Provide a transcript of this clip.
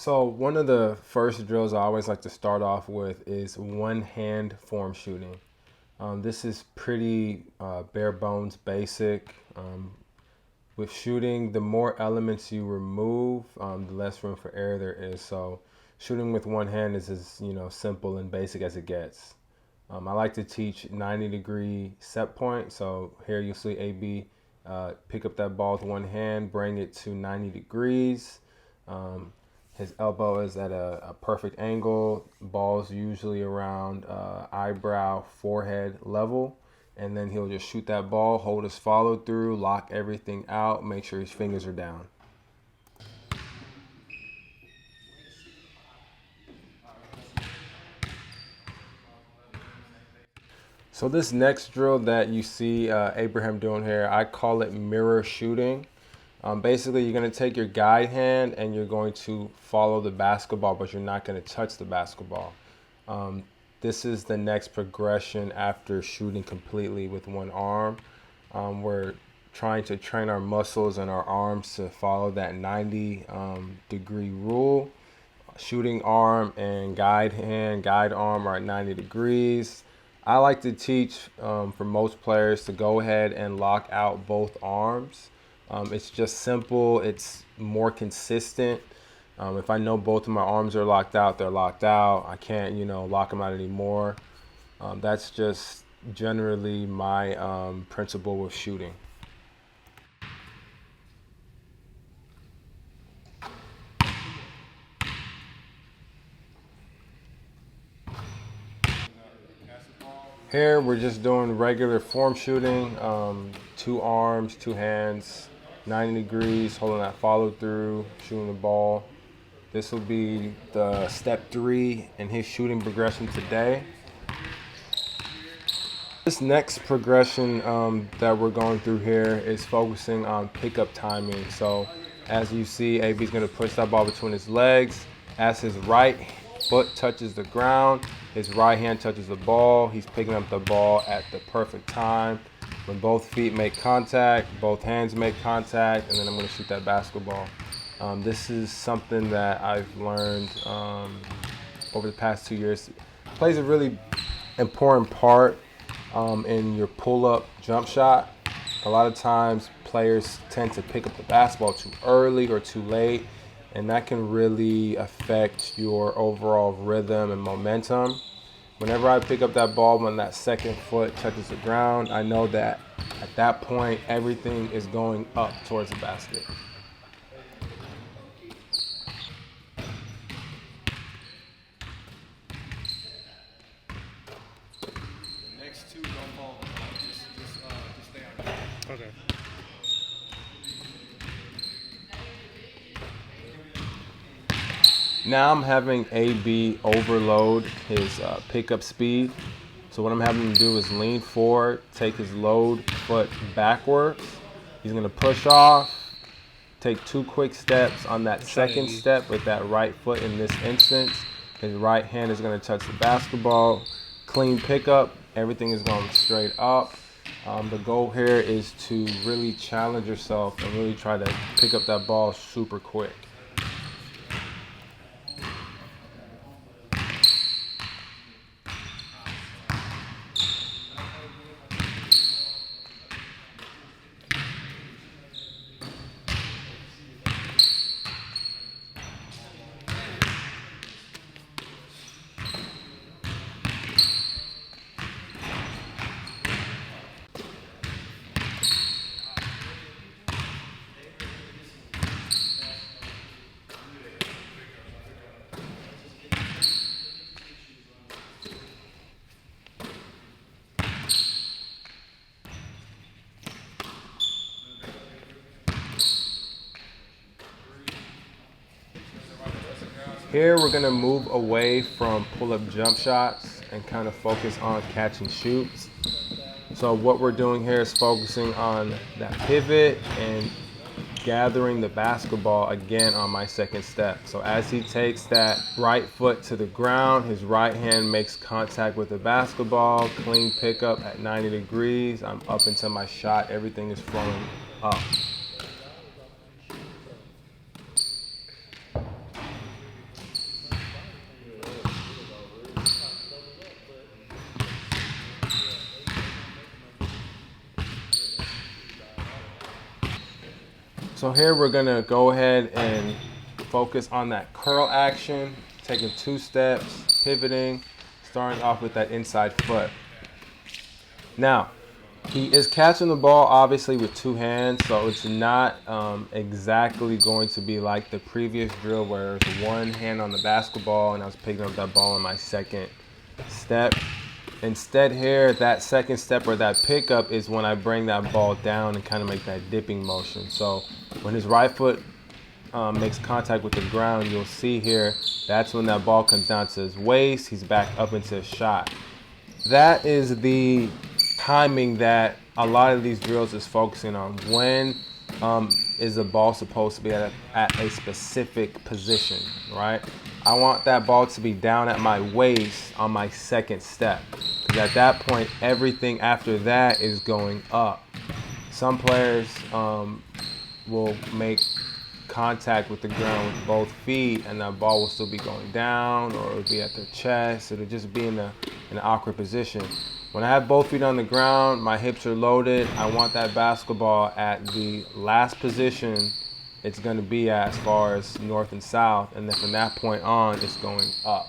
So one of the first drills I always like to start off with is one hand form shooting. This is pretty bare bones basic. With shooting, the more elements you remove, the less room for error there is. So shooting with one hand is as simple and basic as it gets. I like to teach 90-degree set point. So here you'll see AB pick up that ball with one hand, bring it to 90 degrees. His elbow is at a perfect angle. Ball's usually around eyebrow, forehead level. And then he'll just shoot that ball, hold his follow through, lock everything out, make sure his fingers are down. So this next drill that you see Abraham doing here, I call it mirror shooting. Basically, you're going to take your guide hand and you're going to follow the basketball, but you're not going to touch the basketball. This is the next progression after shooting completely with one arm. We're trying to train our muscles and our arms to follow that 90-degree rule. Shooting arm and guide hand, guide arm are at 90 degrees. I like to teach for most players to go ahead and lock out both arms. It's just simple. It's more consistent. If I know both of my arms are locked out, they're locked out. I can't, lock them out anymore. That's just generally my principle with shooting. Here we're just doing regular form shooting, 2 arms, 2 hands, 90 degrees, holding that follow through, shooting the ball. This will be the step 3 in his shooting progression today. This next progression that we're going through here is focusing on pickup timing. So as you see, AB's going to push that ball between his legs. As his right foot touches the ground, his right hand touches the ball. He's picking up the ball at the perfect time. When both feet make contact, both hands make contact, and then I'm going to shoot that basketball. This is something that I've learned over the past 2 years. It plays a really important part in your pull-up jump shot. A lot of times players tend to pick up the basketball too early or too late, and that can really affect your overall rhythm and momentum. Whenever I pick up that ball, when that second foot touches the ground, I know that at that point everything is going up towards the basket. Next 2 don't fall. Just stay on it. Okay. Now I'm having AB overload his pickup speed. So what I'm having him do is lean forward, take his load foot backwards. He's going to push off, take 2 quick steps on that second step with that right foot in this instance. His right hand is going to touch the basketball. Clean pickup. Everything is going straight up. The goal here is to really challenge yourself and really try to pick up that ball super quick. Here we're going to move away from pull-up jump shots and kind of focus on catch and shoots. So what we're doing here is focusing on that pivot and gathering the basketball again on my second step. So as he takes that right foot to the ground, his right hand makes contact with the basketball, clean pickup at 90 degrees. I'm up into my shot. Everything is flowing up. So here we're gonna go ahead and focus on that curl action, taking 2 steps, pivoting, starting off with that inside foot. Now, he is catching the ball obviously with 2 hands, so it's not exactly going to be like the previous drill where there's 1 hand on the basketball and I was picking up that ball in my second step. Instead here, that second step or that pickup is when I bring that ball down and kind of make that dipping motion. So when his right foot makes contact with the ground, you'll see here, that's when that ball comes down to his waist, he's back up into his shot. That is the timing that a lot of these drills is focusing on. When is the ball supposed to be at a specific position, right? I want that ball to be down at my waist on my second step, because at that point, everything after that is going up. Some players will make contact with the ground with both feet and that ball will still be going down, or it'll be at their chest. It'll just be in an awkward position. When I have both feet on the ground, my hips are loaded, I want that basketball at the last position it's going to be at as far as north and south, and then from that point on, it's going up.